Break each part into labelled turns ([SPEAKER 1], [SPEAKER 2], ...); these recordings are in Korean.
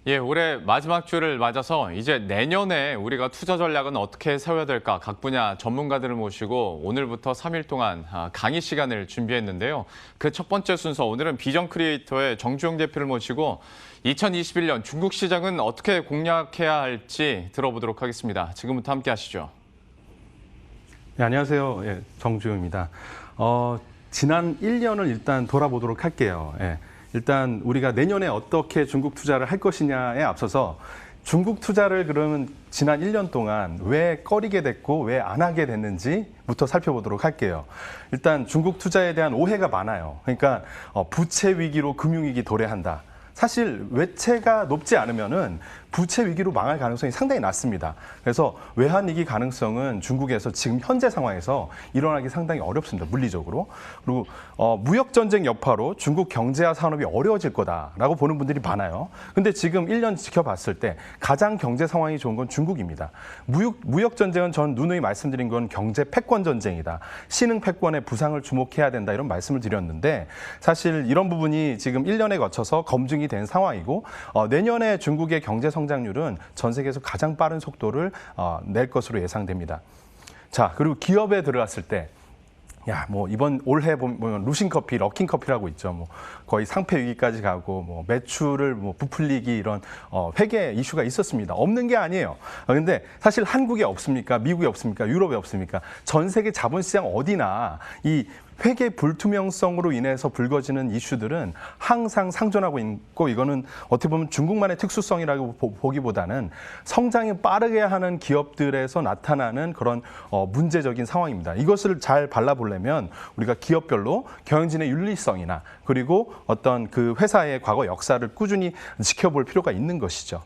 [SPEAKER 1] 예, 올해 마지막 주를 맞아서 이제 내년에 우리가 투자 전략은 어떻게 세워야 될까 각 분야 전문가들을 모시고 오늘부터 3일 동안 강의 시간을 준비했는데요. 그 첫 번째 순서 오늘은 비전 크리에이터의 정주영 대표를 모시고 2021년 중국 시장은 어떻게 공략해야 할지 들어보도록 하겠습니다. 지금부터 함께 하시죠.
[SPEAKER 2] 네, 안녕하세요. 예, 정주영입니다. 지난 1년을 일단 돌아보도록 할게요. 예. 일단 우리가 내년에 어떻게 중국 투자를 할 것이냐에 앞서서 중국 투자를 그러면 지난 1년 동안 왜 꺼리게 됐고 왜 안 하게 됐는지부터 살펴보도록 할게요. 일단 중국 투자에 대한 오해가 많아요. 그러니까 부채 위기로 금융위기 도래한다. 사실 외채가 높지 않으면은 부채 위기로 망할 가능성이 상당히 낮습니다. 그래서 외환위기 가능성은 중국에서 지금 현재 상황에서 일어나기 상당히 어렵습니다. 물리적으로. 그리고 무역전쟁 여파로 중국 경제와 산업이 어려워질 거다라고 보는 분들이 많아요. 근데 지금 1년 지켜봤을 때 가장 경제 상황이 좋은 건 중국입니다. 무역전쟁은 전 누누이 말씀드린 건 경제 패권 전쟁이다. 신흥 패권의 부상을 주목해야 된다. 이런 말씀을 드렸는데 사실 이런 부분이 지금 1년에 거쳐서 검증이 된 상황이고 내년에 중국의 경제 성장률은 전 세계에서 가장 빠른 속도를 낼 것으로 예상됩니다. 자, 그리고 기업에 들어갔을 때 뭐 이번 올해 보면 루신 커피, 러킹 커피라고 있죠. 뭐 거의 상패 위기까지 가고 뭐 매출을 부풀리기 이런 회계 이슈가 있었습니다. 없는 게 아니에요. 근데 사실 한국에 없습니까? 미국에 없습니까? 유럽에 없습니까? 전 세계 자본시장 어디나 이 회계 불투명성으로 인해서 불거지는 이슈들은 항상 상존하고 있고 이거는 어떻게 보면 중국만의 특수성이라고 보기보다는 성장이 빠르게 하는 기업들에서 나타나는 그런 문제적인 상황입니다. 이것을 잘 발라보려면 우리가 기업별로 경영진의 윤리성이나 그리고 어떤 그 회사의 과거 역사를 꾸준히 지켜볼 필요가 있는 것이죠.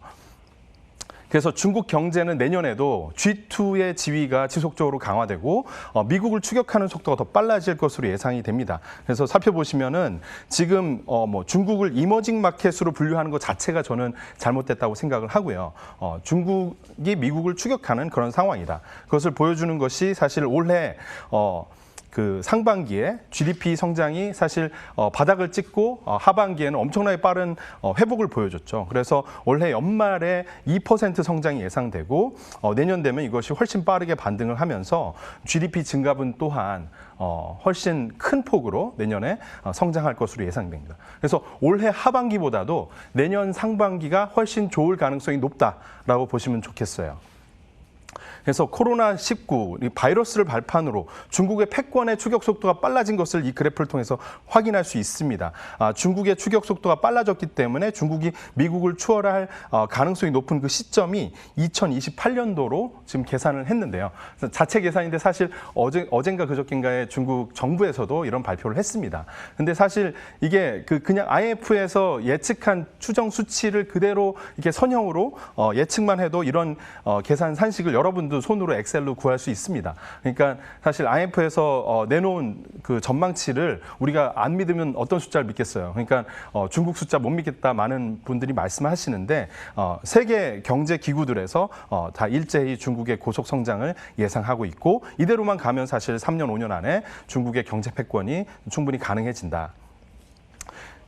[SPEAKER 2] 그래서 중국 경제는 내년에도 G2의 지위가 지속적으로 강화되고 미국을 추격하는 속도가 더 빨라질 것으로 예상이 됩니다. 그래서 살펴보시면은 지금 뭐 중국을 이머징 마켓으로 분류하는 것 자체가 저는 잘못됐다고 생각을 하고요. 중국이 미국을 추격하는 그런 상황이다. 그것을 보여주는 것이 사실 올해 그 상반기에 GDP 성장이 사실 바닥을 찍고 하반기에는 엄청나게 빠른 회복을 보여줬죠. 그래서 올해 연말에 2% 성장이 예상되고 내년 되면 이것이 훨씬 빠르게 반등을 하면서 GDP 증가분 또한 훨씬 큰 폭으로 내년에 성장할 것으로 예상됩니다. 그래서 올해 하반기보다도 내년 상반기가 훨씬 좋을 가능성이 높다라고 보시면 좋겠어요. 그래서 코로나19 바이러스를 발판으로 중국의 패권의 추격 속도가 빨라진 것을 이 그래프를 통해서 확인할 수 있습니다. 중국의 추격 속도가 빨라졌기 때문에 중국이 미국을 추월할 가능성이 높은 그 시점이 2028년도로 지금 계산을 했는데요. 자체 계산인데 사실 어젠가 그저께인가에 중국 정부에서도 이런 발표를 했습니다. 근데 사실 이게 그냥 IMF에서 예측한 추정 수치를 그대로 이렇게 선형으로 예측만 해도 이런 계산 산식을 여러분도 손으로 엑셀로 구할 수 있습니다. 그러니까 사실 IMF에서 내놓은 그 전망치를 우리가 안 믿으면 어떤 숫자를 믿겠어요. 그러니까 중국 숫자 못 믿겠다 많은 분들이 말씀하시는데 세계 경제 기구들에서 다 일제히 중국의 고속 성장을 예상하고 있고 이대로만 가면 사실 3년, 5년 안에 중국의 경제 패권이 충분히 가능해진다.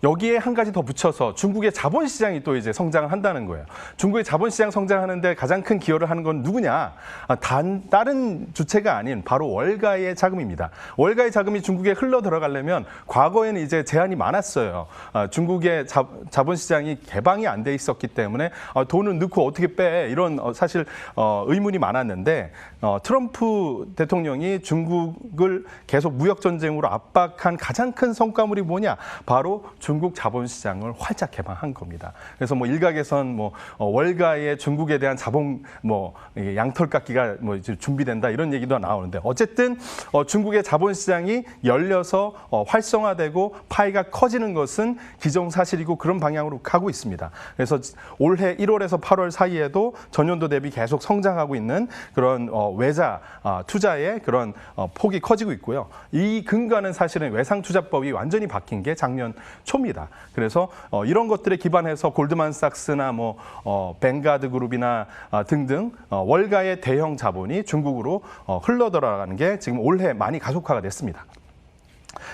[SPEAKER 2] 여기에 한 가지 더 붙여서 중국의 자본시장이 또 이제 성장을 한다는 거예요. 중국의 자본시장 성장하는데 가장 큰 기여를 하는 건 누구냐? 다른 주체가 아닌 바로 월가의 자금입니다. 월가의 자금이 중국에 흘러 들어가려면 과거에는 이제 제한이 많았어요. 중국의 자본시장이 개방이 안 돼 있었기 때문에 돈을 넣고 어떻게 빼? 이런 사실 의문이 많았는데 트럼프 대통령이 중국을 계속 무역전쟁으로 압박한 가장 큰 성과물이 뭐냐? 바로 중국 자본시장을 활짝 개방한 겁니다. 그래서 뭐 일각에선 월가의 중국에 대한 자본 양털깎기가 이제 준비된다 이런 얘기도 나오는데 어쨌든 중국의 자본시장이 열려서 활성화되고 파이가 커지는 것은 기정사실이고 그런 방향으로 가고 있습니다. 그래서 올해 1월에서 8월 사이에도 전년도 대비 계속 성장하고 있는 그런 외자 투자의 그런 폭이 커지고 있고요. 이 근거는 사실은 외상투자법이 완전히 바뀐 게 작년 초 입니다. 그래서 이런 것들에 기반해서 골드만삭스나 뱅가드 그룹이나 등등 월가의 대형 자본이 중국으로 흘러 들어가는 게 지금 올해 많이 가속화가 됐습니다.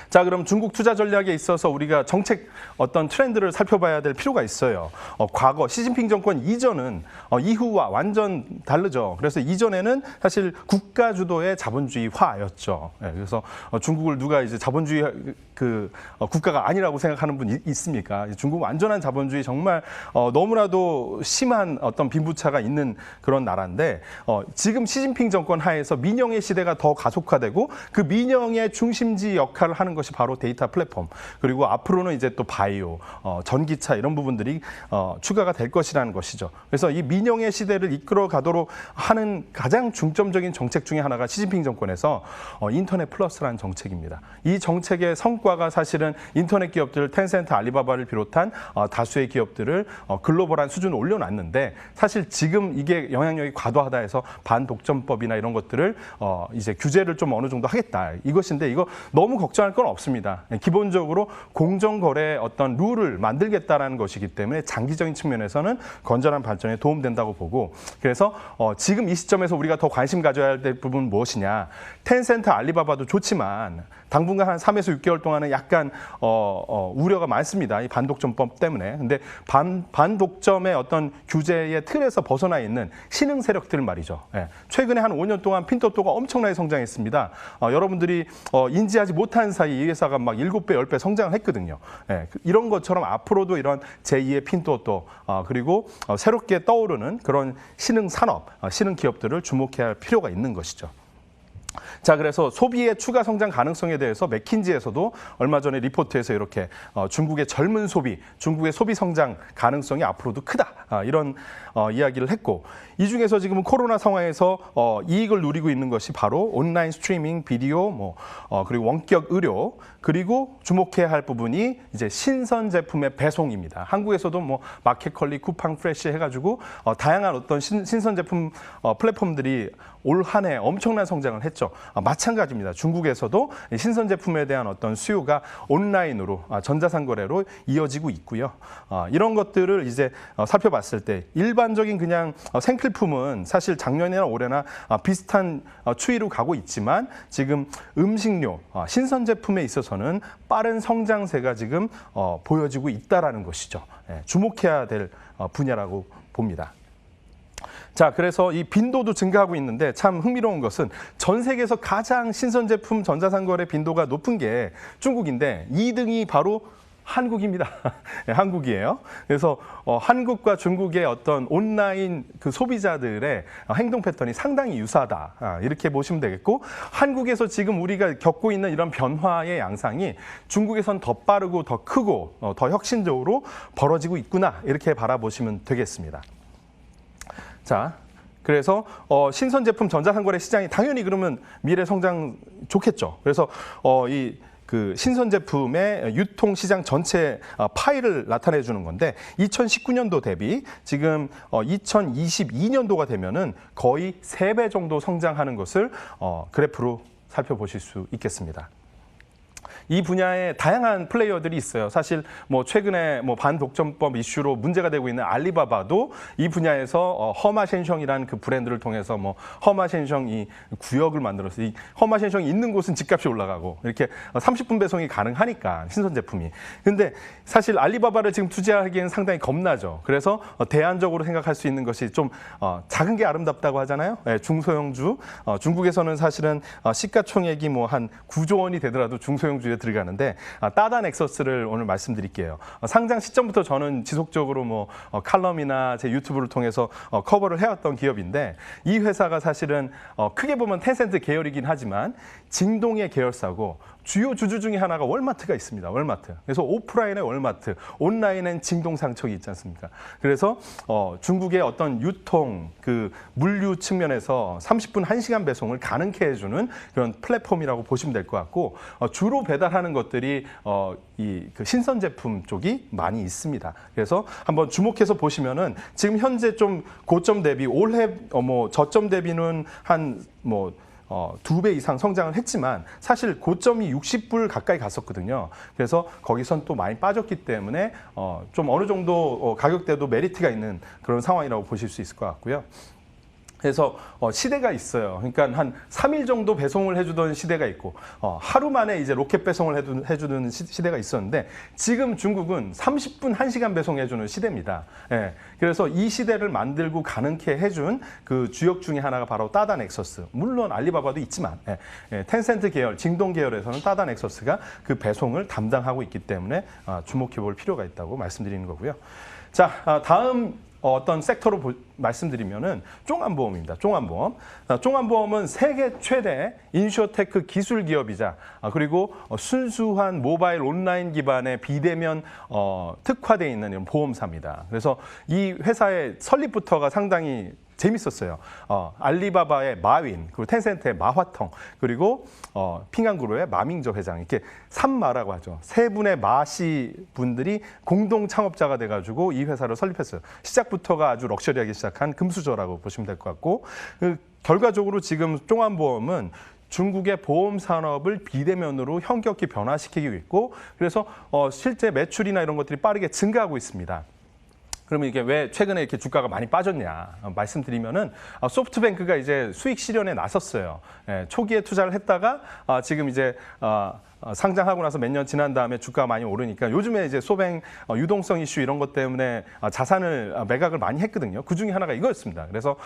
[SPEAKER 2] 자, 그럼 중국 투자 전략에 있어서 우리가 정책 어떤 트렌드를 살펴봐야 될 필요가 있어요. 과거 시진핑 정권 이전은 이후와 완전 다르죠. 그래서 이전에는 사실 국가 주도의 자본주의화였죠. 예, 그래서 중국을 누가 이제 자본주의 국가가 아니라고 생각하는 분 있습니까? 중국은 완전한 자본주의 정말 너무나도 심한 어떤 빈부차가 있는 그런 나라인데 지금 시진핑 정권 하에서 민영의 시대가 더 가속화되고 그 민영의 중심지 역할을 하는 것이 바로 데이터 플랫폼, 그리고 앞으로는 이제 또 바이오, 전기차 이런 부분들이 추가가 될 것이라는 것이죠. 그래서 이 민영의 시대를 이끌어 가도록 하는 가장 중점적인 정책 중에 하나가 시진핑 정권에서 인터넷 플러스라는 정책입니다. 이 정책의 성과가 사실은 인터넷 기업들 텐센트, 알리바바를 비롯한 다수의 기업들을 글로벌한 수준에 올려놨는데, 사실 지금 이게 영향력이 과도하다 해서 반독점법이나 이런 것들을 이제 규제를 좀 어느 정도 하겠다 이것인데, 이거 너무 걱정할 건 없습니다. 기본적으로 공정거래 어떤 룰을 만들겠다라는 것이기 때문에 장기적인 측면에서는 건전한 발전에 도움된다고 보고, 그래서 지금 이 시점에서 우리가 더 관심 가져야 될 부분은 무엇이냐. 텐센트, 알리바바도 좋지만 당분간 한 3에서 6개월 동안은 약간 우려가 많습니다. 이 반독점법 때문에. 근데 반독점의 어떤 규제의 틀에서 벗어나 있는 신흥 세력들 말이죠. 예. 최근에 한 5년 동안 핀토토가 엄청나게 성장했습니다. 여러분들이 인지하지 못한 사이 이 회사가 막 7배, 10배 성장을 했거든요. 예. 이런 것처럼 앞으로도 이런 제2의 핀토토, 그리고 새롭게 떠오르는 그런 신흥 산업, 신흥 기업들을 주목해야 할 필요가 있는 것이죠. 자, 그래서 소비의 추가 성장 가능성에 대해서 맥킨지에서도 얼마 전에 리포트에서 이렇게 중국의 젊은 소비, 중국의 소비 성장 가능성이 앞으로도 크다, 이런 이야기를 했고, 이 중에서 지금은 코로나 상황에서 이익을 누리고 있는 것이 바로 온라인 스트리밍, 비디오, 그리고 원격 의료, 그리고 주목해야 할 부분이 이제 신선 제품의 배송입니다. 한국에서도 마켓컬리, 쿠팡 프레시 해가지고 다양한 어떤 신선 제품 플랫폼들이 올 한 해 엄청난 성장을 했죠. 마찬가지입니다. 중국에서도 신선 제품에 대한 어떤 수요가 온라인으로, 전자상거래로 이어지고 있고요. 이런 것들을 이제 살펴봤을 때 일반적인 그냥 생필품은 사실 작년이나 올해나 비슷한 추이로 가고 있지만, 지금 음식료, 신선 제품에 있어서는 빠른 성장세가 지금 보여지고 있다라는 것이죠. 주목해야 될 분야라고 봅니다. 자, 그래서 이 빈도도 증가하고 있는데 참 흥미로운 것은 전 세계에서 가장 신선 제품 전자상거래 빈도가 높은 게 중국인데 2등이 바로 한국입니다. 네, 한국이에요. 그래서 한국과 중국의 어떤 온라인 그 소비자들의 행동 패턴이 상당히 유사하다, 이렇게 보시면 되겠고, 한국에서 지금 우리가 겪고 있는 이런 변화의 양상이 중국에선 더 빠르고 더 크고 더 혁신적으로 벌어지고 있구나, 이렇게 바라보시면 되겠습니다. 자, 그래서 신선 제품 전자상거래 시장이 당연히 그러면 미래 성장 좋겠죠. 그래서 그 신선 제품의 유통 시장 전체 파이를 나타내 주는 건데, 2019년도 대비 지금 2022년도가 되면은 거의 3배 정도 성장하는 것을 그래프로 살펴보실 수 있겠습니다. 이 분야에 다양한 플레이어들이 있어요. 사실 최근에 반독점법 이슈로 문제가 되고 있는 알리바바도 이 분야에서 허마셴셩이라는 그 브랜드를 통해서 허마셴셩 이 구역을 만들어서 이 허마셴셩이 있는 곳은 집값이 올라가고 이렇게 30분 배송이 가능하니까, 신선 제품이. 근데 사실 알리바바를 지금 투자하기에는 상당히 겁나죠. 그래서 대안적으로 생각할 수 있는 것이 좀 작은 게 아름답다고 하잖아요. 네, 중소형주. 중국에서는 사실은 시가총액이 한 9조 원이 되더라도 중소형주에 들어가는데, 따다 넥서스를 오늘 말씀드릴게요. 상장 시점부터 저는 지속적으로 칼럼이나 제 유튜브를 통해서 커버를 해왔던 기업인데, 이 회사가 사실은 크게 보면 텐센트 계열이긴 하지만 징동의 계열사고, 주요 주주 중에 하나가 월마트가 있습니다. 월마트. 그래서 오프라인의 월마트, 온라인엔 징동상척이 있지 않습니까? 그래서 중국의 어떤 유통, 그 물류 측면에서 30분 1시간 배송을 가능케 해주는 그런 플랫폼이라고 보시면 될 것 같고, 주로 배달하는 것들이 그 신선 제품 쪽이 많이 있습니다. 그래서 한번 주목해서 보시면은 지금 현재 좀 고점 대비, 올해 저점 대비는 한 2배 이상 성장을 했지만 사실 고점이 60불 가까이 갔었거든요. 그래서 거기선 또 많이 빠졌기 때문에 좀 어느 정도 가격대도 메리트가 있는 그런 상황이라고 보실 수 있을 것 같고요. 그래서 시대가 있어요. 그러니까 한 3일 정도 배송을 해주던 시대가 있고 하루 만에 이제 로켓 배송을 해주는 시대가 있었는데 지금 중국은 30분 1시간 배송해주는 시대입니다. 예, 그래서 이 시대를 만들고 가능케 해준 그 주역 중에 하나가 바로 따다 넥서스. 물론 알리바바도 있지만 텐센트 계열, 징동 계열에서는 따다 넥서스가 그 배송을 담당하고 있기 때문에 주목해 볼 필요가 있다고 말씀드리는 거고요. 자, 다음 어떤 섹터로 말씀드리면은 종안보험입니다. 종안보험. 종안보험은 세계 최대 인슈어테크 기술 기업이자 그리고 순수한 모바일 온라인 기반의 비대면 특화되어 있는 이런 보험사입니다. 그래서 이 회사의 설립부터가 상당히 재밌었어요. 알리바바의 마윈, 그리고 텐센트의 마화텅, 그리고 핑안그룹의 마밍저 회장, 이렇게 3마라고 하죠. 세 분의 마씨 분들이 공동 창업자가 돼가지고 이 회사를 설립했어요. 시작부터가 아주 럭셔리하게 시작한 금수저라고 보시면 될 것 같고, 결과적으로 지금 종안보험은 중국의 보험 산업을 비대면으로 현격히 변화시키고 있고, 그래서 실제 매출이나 이런 것들이 빠르게 증가하고 있습니다. 그러면 이게 왜 최근에 이렇게 주가가 많이 빠졌냐 말씀드리면은 소프트뱅크가 이제 수익 실현에 나섰어요. 초기에 투자를 했다가 지금 이제 상장하고 나서 몇 년 지난 다음에 주가가 많이 오르니까 요즘에 이제 소뱅 유동성 이슈 이런 것 때문에 자산을 매각을 많이 했거든요. 그 중에 하나가 이거였습니다. 그래서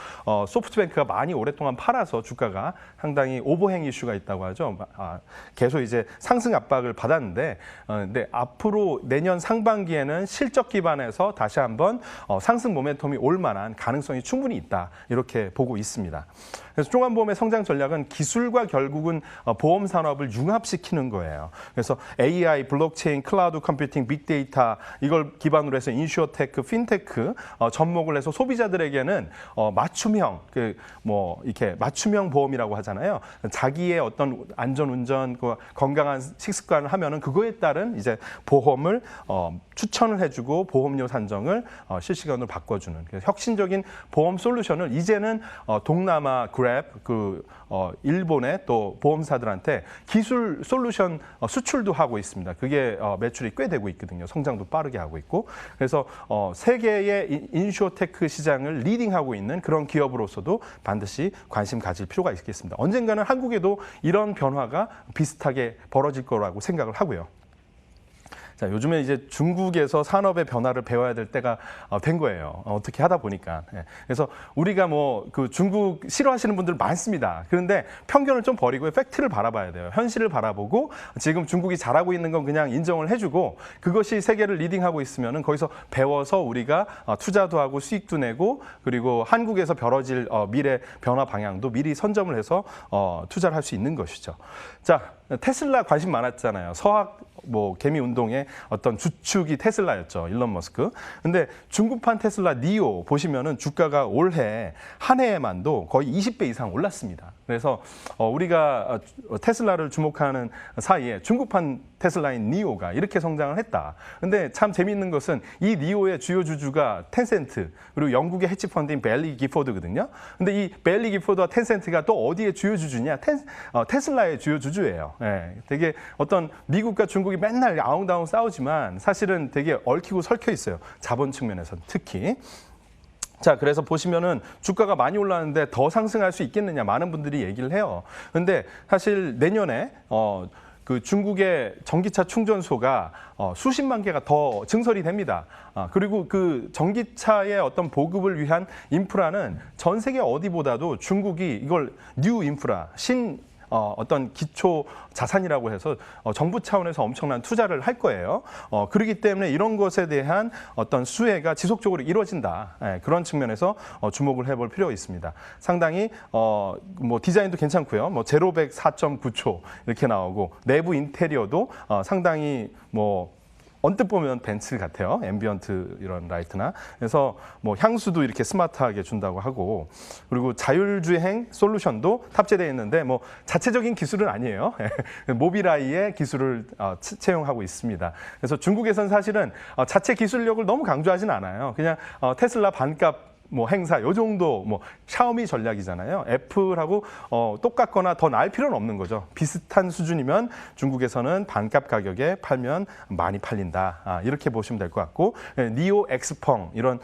[SPEAKER 2] 소프트뱅크가 많이 오랫동안 팔아서 주가가 상당히 오버행 이슈가 있다고 하죠. 계속 이제 상승 압박을 받았는데, 근데 앞으로 내년 상반기에는 실적 기반에서 다시 한번 상승 모멘텀이 올 만한 가능성이 충분히 있다. 이렇게 보고 있습니다. 그래서 종안보험의 성장 전략은 기술과 결국은 보험 산업을 융합시키는 거예요. 그래서 AI, 블록체인, 클라우드 컴퓨팅, 빅데이터 이걸 기반으로 해서 인슈어테크, 핀테크 접목을 해서 소비자들에게는 맞춤형 이렇게 맞춤형 보험이라고 하잖아요. 자기의 어떤 안전운전, 건강한 식습관을 하면은 그거에 따른 이제 보험을 추천을 해주고 보험료 산정을 실시간으로 바꿔주는 혁신적인 보험 솔루션을 이제는 동남아 그랩, 일본의 또 보험사들한테 기술 솔루션 수출도 하고 있습니다. 그게 매출이 꽤 되고 있거든요. 성장도 빠르게 하고 있고. 그래서 세계의 인슈어테크 시장을 리딩하고 있는 그런 기업으로서도 반드시 관심 가질 필요가 있겠습니다. 언젠가는 한국에도 이런 변화가 비슷하게 벌어질 거라고 생각을 하고요. 자, 요즘에 이제 중국에서 산업의 변화를 배워야 될 때가 된 거예요. 어떻게 하다 보니까. 그래서 우리가 중국 싫어하시는 분들 많습니다. 그런데 편견을 좀 버리고 팩트를 바라봐야 돼요. 현실을 바라보고 지금 중국이 잘하고 있는 건 그냥 인정을 해주고 그것이 세계를 리딩하고 있으면은 거기서 배워서 우리가 투자도 하고 수익도 내고 그리고 한국에서 벌어질 미래 변화 방향도 미리 선점을 해서 투자를 할 수 있는 것이죠. 자, 테슬라 관심 많았잖아요. 서학 개미 운동의 어떤 주축이 테슬라였죠. 일론 머스크. 근데 중국판 테슬라 니오 보시면은 주가가 올해 한 해에만도 거의 20배 이상 올랐습니다. 그래서 우리가 테슬라를 주목하는 사이에 중국판 테슬라인 니오가 이렇게 성장을 했다. 근데 참 재미있는 것은 이 니오의 주요 주주가 텐센트 그리고 영국의 헤지펀드인 벨리 기포드거든요. 근데 이 벨리 기포드와 텐센트가 또 어디의 주요 주주냐? 테슬라의 주요 주주예요. 되게 어떤 미국과 중국이 맨날 아웅다웅 싸우지만 사실은 되게 얽히고 설켜 있어요. 자본 측면에서는 특히. 자, 그래서 보시면은 주가가 많이 올랐는데 더 상승할 수 있겠느냐 많은 분들이 얘기를 해요. 근데 사실 내년에 중국의 전기차 충전소가 수십만 개가 더 증설이 됩니다. 그리고 그 전기차의 어떤 보급을 위한 인프라는 전 세계 어디보다도 중국이 이걸 뉴 인프라, 어떤 기초 자산이라고 해서 정부 차원에서 엄청난 투자를 할 거예요. 그렇기 때문에 이런 것에 대한 어떤 수혜가 지속적으로 이루어진다. 그런 측면에서 주목을 해볼 필요가 있습니다. 상당히 디자인도 괜찮고요. 제로백 4.9초 이렇게 나오고 내부 인테리어도 상당히 언뜻 보면 벤츠 같아요. 앰비언트 이런 라이트나. 그래서 향수도 이렇게 스마트하게 준다고 하고 그리고 자율주행 솔루션도 탑재되어 있는데 자체적인 기술은 아니에요. 모빌아이의 기술을 채용하고 있습니다. 그래서 중국에서는 사실은 자체 기술력을 너무 강조하진 않아요. 그냥 테슬라 반값 뭐 행사 요 정도 뭐 샤오미 전략이잖아요. 애플하고 똑같거나 더 나을 필요는 없는 거죠. 비슷한 수준이면 중국에서는 반값 가격에 팔면 많이 팔린다. 이렇게 보시면 될 것 같고 니오, 엑스펑 이런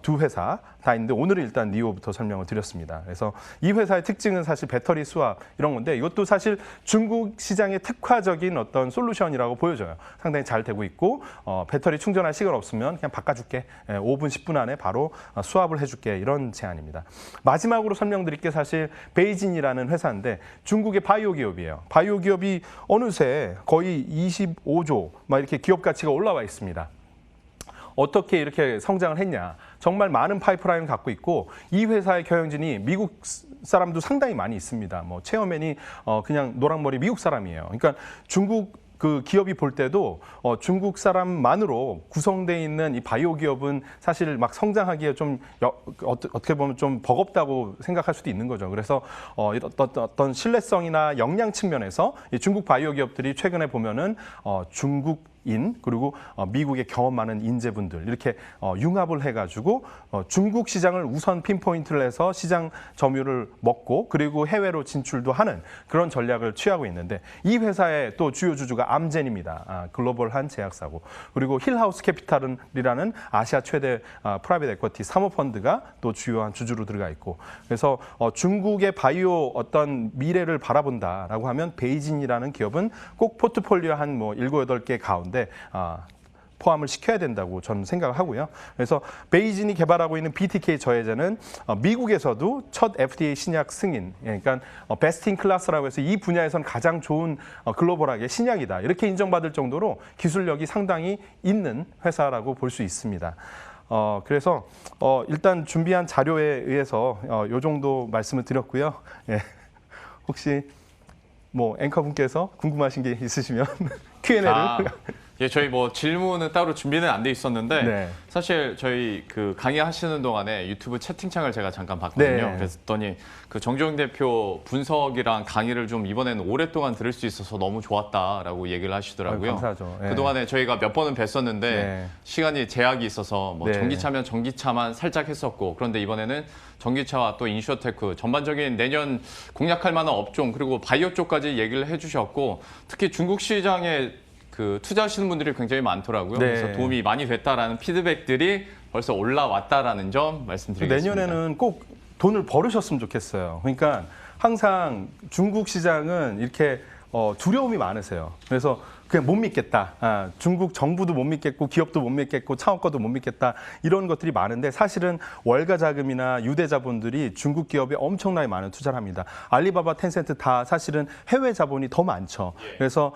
[SPEAKER 2] 두 회사 다 있는데 오늘은 일단 니오부터 설명을 드렸습니다. 그래서 이 회사의 특징은 사실 배터리 수압 이런 건데 이것도 사실 중국 시장의 특화적인 어떤 솔루션이라고 보여져요. 상당히 잘 되고 있고 배터리 충전할 시간 없으면 그냥 바꿔줄게. 5분, 10분 안에 바로 수압을 해줄게. 이런 제안입니다. 마지막으로 설명드릴 게 사실 베이진이라는 회사인데 중국의 바이오 기업이에요. 바이오 기업이 어느새 거의 25조 막 이렇게 기업 가치가 올라와 있습니다. 어떻게 이렇게 성장을 했냐. 정말 많은 파이프라인을 갖고 있고 이 회사의 경영진이 미국 사람도 상당히 많이 있습니다. 뭐 체어맨이 그냥 노랑머리 미국 사람이에요. 그러니까 중국 그 기업이 볼 때도 중국 사람만으로 구성되어 있는 이 바이오 기업은 사실 막 성장하기에 좀 어떻게 보면 좀 버겁다고 생각할 수도 있는 거죠. 그래서 어떤 신뢰성이나 역량 측면에서 이 중국 바이오 기업들이 최근에 보면은 중국인 그리고 미국의 경험 많은 인재분들 이렇게 융합을 해가지고 중국 시장을 우선 핀포인트를 해서 시장 점유율을 먹고 그리고 해외로 진출도 하는 그런 전략을 취하고 있는데 이 회사의 또 주요 주주가 암젠입니다. 글로벌한 제약사고 그리고 힐하우스 캐피탈이라는 아시아 최대 프라이빗 에쿼티 사모펀드가 또 주요한 주주로 들어가 있고 그래서 중국의 바이오 어떤 미래를 바라본다라고 하면 베이진이라는 기업은 꼭 포트폴리오 한 뭐 7, 8개 가운데 포함을 시켜야 된다고 저는 생각을 하고요. 그래서 베이진이 개발하고 있는 BTK 저해제는 미국에서도 첫 FDA 신약 승인, 그러니까 베스트 인 클래스라고 해서 이 분야에서는 가장 좋은 글로벌하게 신약이다. 이렇게 인정받을 정도로 기술력이 상당히 있는 회사라고 볼 수 있습니다. 그래서 일단 준비한 자료에 의해서 이 정도 말씀을 드렸고요. 예. 혹시 뭐 앵커분께서 궁금하신 게 있으시면 Q&A를
[SPEAKER 1] 예, 저희 뭐 질문은 따로 준비는 안 돼 있었는데
[SPEAKER 2] 네.
[SPEAKER 1] 사실 저희 그 강의하시는 동안에 유튜브 채팅창을 제가 잠깐 봤거든요.
[SPEAKER 2] 네.
[SPEAKER 1] 그랬더니 그 정주영 대표 분석이랑 강의를 좀 이번에는 오랫동안 들을 수 있어서 너무 좋았다라고 얘기를 하시더라고요.
[SPEAKER 2] 감사하죠. 네.
[SPEAKER 1] 그동안에 저희가 몇 번은 뵀었는데
[SPEAKER 2] 네.
[SPEAKER 1] 시간이 제약이 있어서 뭐
[SPEAKER 2] 네.
[SPEAKER 1] 전기차면 전기차만 살짝 했었고 그런데 이번에는 전기차와 또 인슈어테크 전반적인 내년 공략할 만한 업종 그리고 바이오 쪽까지 얘기를 해주셨고 특히 중국 시장에 그 투자하시는 분들이 굉장히 많더라고요.
[SPEAKER 2] 네.
[SPEAKER 1] 그래서 도움이 많이 됐다라는 피드백들이 벌써 올라왔다라는 점 말씀드리겠습니다.
[SPEAKER 2] 내년에는 꼭 돈을 벌으셨으면 좋겠어요. 그러니까 항상 중국 시장은 이렇게 두려움이 많으세요. 그래서 그냥 못 믿겠다. 중국 정부도 못 믿겠고 기업도 못 믿겠고 창업가도 못 믿겠다. 이런 것들이 많은데 사실은 월가 자금이나 유대 자본들이 중국 기업에 엄청나게 많은 투자를 합니다. 알리바바, 텐센트 다 사실은 해외 자본이 더 많죠. 그래서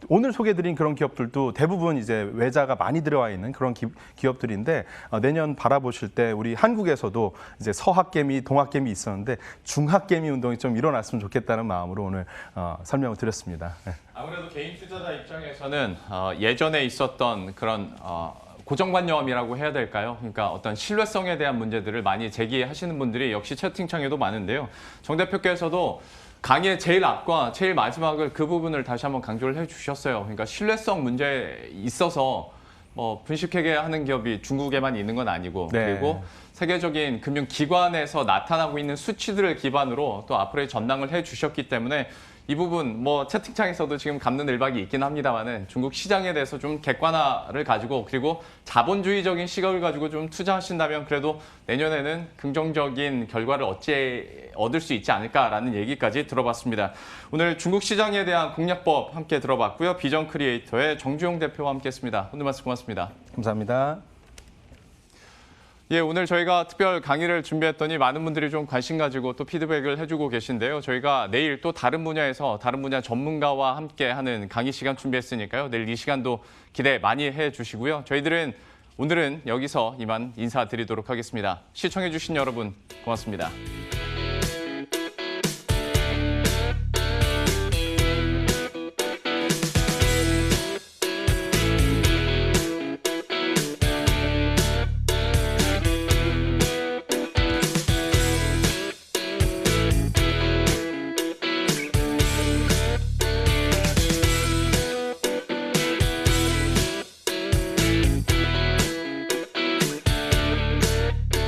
[SPEAKER 2] 오늘 소개해드린 그런 기업들도 대부분 이제 외자가 많이 들어와 있는 그런 기업들인데 내년 바라보실 때 우리 한국에서도 이제 서학개미, 동학개미 있었는데 중학개미 운동이 좀 일어났으면 좋겠다는 마음으로 오늘 설명을 드렸습니다.
[SPEAKER 1] 아무래도 개인 투자자 입장에서는 예전에 있었던 그런 고정관념이라고 해야 될까요? 그러니까 어떤 신뢰성에 대한 문제들을 많이 제기하시는 분들이 역시 채팅창에도 많은데요. 정 대표께서도 강의의 제일 앞과 제일 마지막을 그 부분을 다시 한번 강조를 해주셨어요. 그러니까 신뢰성 문제에 있어서 분식회계 하는 기업이 중국에만 있는 건 아니고
[SPEAKER 2] 네.
[SPEAKER 1] 그리고 세계적인 금융기관에서 나타나고 있는 수치들을 기반으로 또 앞으로의 전망을 해주셨기 때문에 이 부분 채팅창에서도 지금 감는 일박이 있긴 합니다만은 중국 시장에 대해서 좀 객관화를 가지고 그리고 자본주의적인 시각을 가지고 좀 투자하신다면 그래도 내년에는 긍정적인 결과를 얻을 수 있지 않을까라는 얘기까지 들어봤습니다. 오늘 중국 시장에 대한 공략법 함께 들어봤고요. 비전 크리에이터의 정주영 대표와 함께했습니다. 오늘 말씀 고맙습니다.
[SPEAKER 2] 감사합니다.
[SPEAKER 1] 예, 오늘 저희가 특별 강의를 준비했더니 많은 분들이 좀 관심 가지고 또 피드백을 해주고 계신데요. 저희가 내일 또 다른 분야에서 다른 분야 전문가와 함께 하는 강의 시간 준비했으니까요. 내일 이 시간도 기대 많이 해주시고요. 저희들은 오늘은 여기서 이만 인사드리도록 하겠습니다. 시청해주신 여러분 고맙습니다.